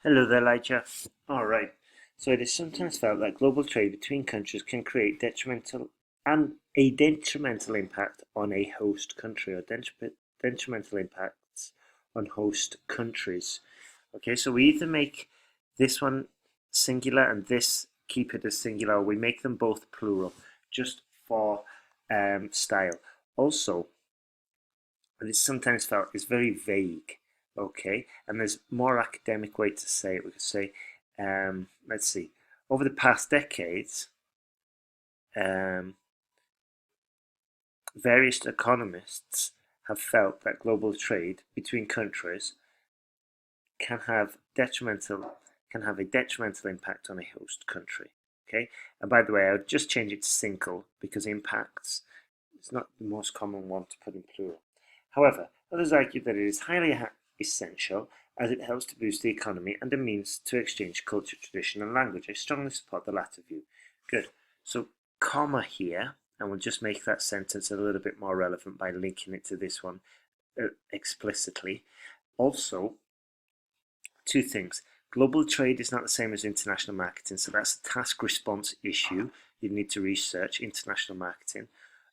Hello there, Lija. All right. So it is sometimes felt that global trade between countries can create detrimental impact on a host country or detrimental impacts on host countries. Okay, so we either make this one singular and this keep it as singular, or we make them both plural, just for style. Also, and it's sometimes felt is very vague. Okay, and there's more academic way to say it. We could say, let's see, over the past decades, um, various economists have felt that global trade between countries can have a detrimental impact on a host country. Okay, and by the way, I would just change it to single because impacts is not the most common one to put in plural. However, others argue that it is highly essential as it helps to boost the economy and a means to exchange culture, tradition, and language. I strongly support the latter view. Good. So, comma here, and we'll just make that sentence a little bit more relevant by linking it to this one explicitly. Also, two things. Global trade is not the same as international marketing, so that's a task response issue. You need to research international marketing.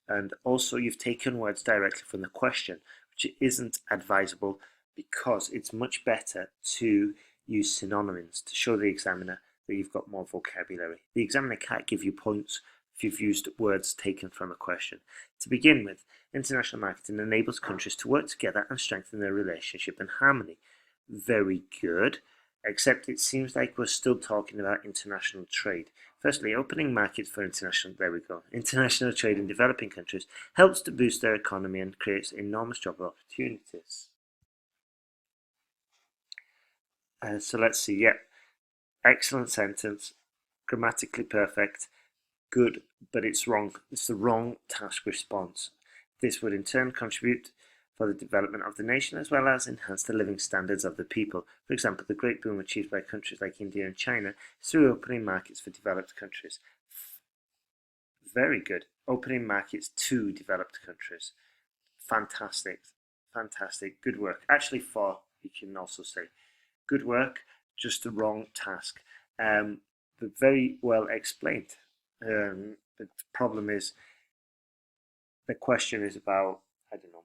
And also, you've taken words directly from the question, which isn't advisable because it's much better to use synonyms to show the examiner that you've got more vocabulary. The examiner can't give you points if you've used words taken from a question. To begin with, international marketing enables countries to work together and strengthen their relationship and harmony. Very good, except it seems like we're still talking about international trade. Firstly, opening markets for international trade in developing countries helps to boost their economy and creates enormous job opportunities. So let's see. Yeah, excellent sentence, grammatically perfect, good, but it's wrong. It's the wrong task response. This would in turn contribute for the development of the nation as well as enhance the living standards of the people. For example, the great boom achieved by countries like India and China is through opening markets for developed countries. Very good. Opening markets to developed countries. Fantastic. Fantastic. Good work. Actually, for, you can also say, good work, just the wrong task. But very well explained. The problem is, the question is about, I don't know,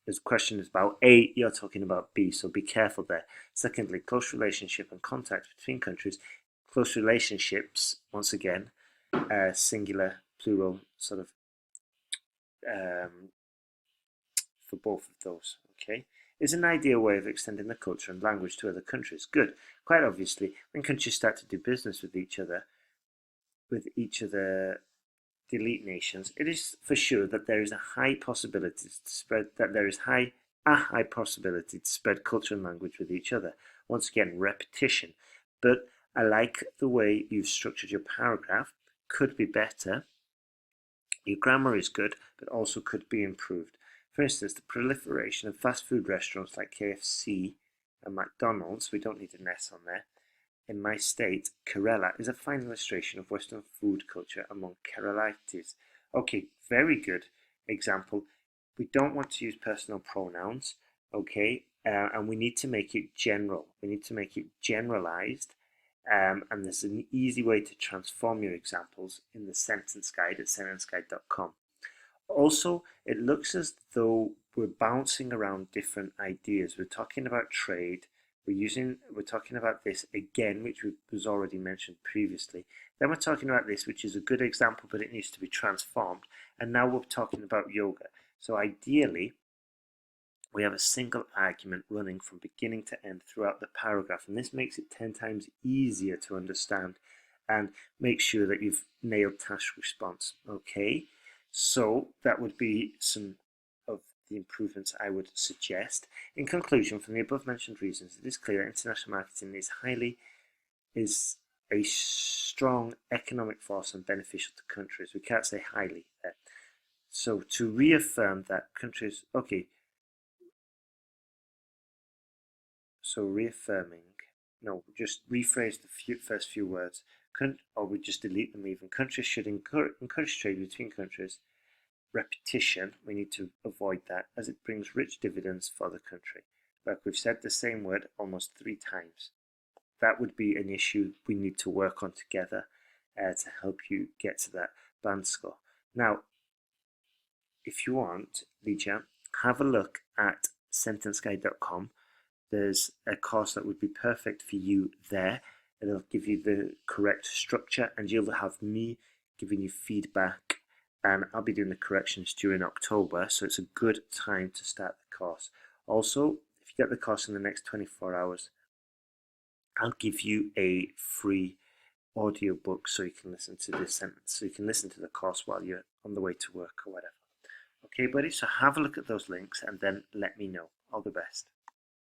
this question is about A, you're talking about B, so be careful there. Secondly, close relationship and contact between countries. Close relationships, once again, singular, plural, sort of um, for both of those, okay, is an ideal way of extending the culture and language to other countries. Good. Quite obviously, when countries start to do business with each other, the elite nations, it is for sure that there is a high possibility to spread a high possibility to spread culture and language with each other. Once again, repetition. But I like the way you've structured your paragraph. Could be better. Your grammar is good, but also could be improved. For instance, the proliferation of fast food restaurants like KFC and McDonald's, we don't need an S on there, in my state, Kerala, is a fine illustration of Western food culture among Keralites. Okay, very good example. We don't want to use personal pronouns, okay, and we need to make it general. We need to make it generalized, and there's an easy way to transform your examples in the sentence guide at sentenceguide.com. Also, it looks as though we're bouncing around different ideas. We're talking about trade. We're talking about this again, which was already mentioned previously. Then we're talking about this, which is a good example, but it needs to be transformed. And now we're talking about yoga. So ideally, we have a single argument running from beginning to end throughout the paragraph, and this makes it 10 times easier to understand and make sure that you've nailed task response. Okay, so that would be some of the improvements I would suggest. In conclusion, from the above mentioned reasons, it is clear that international marketing is a strong economic force and beneficial to countries. We can't say highly there. So to reaffirm that countries, okay, so reaffirming, no, just rephrase the first few words, or we just delete them even. Countries should encourage trade between countries. Repetition, we need to avoid that as it brings rich dividends for the country. Like we've said the same word almost 3 times. that would be an issue we need to work on together to help you get to that band score. Now, if you want, Lija, have a look at sentenceguide.com. There's a course that would be perfect for you there. It'll give you the correct structure, and you'll have me giving you feedback, and I'll be doing the corrections during October, so it's a good time to start the course. Also, if you get the course in the next 24 hours, I'll give you a free audiobook so you can listen to this sentence, so you can listen to the course while you're on the way to work or whatever. Okay, buddy, so have a look at those links and then let me know. All the best.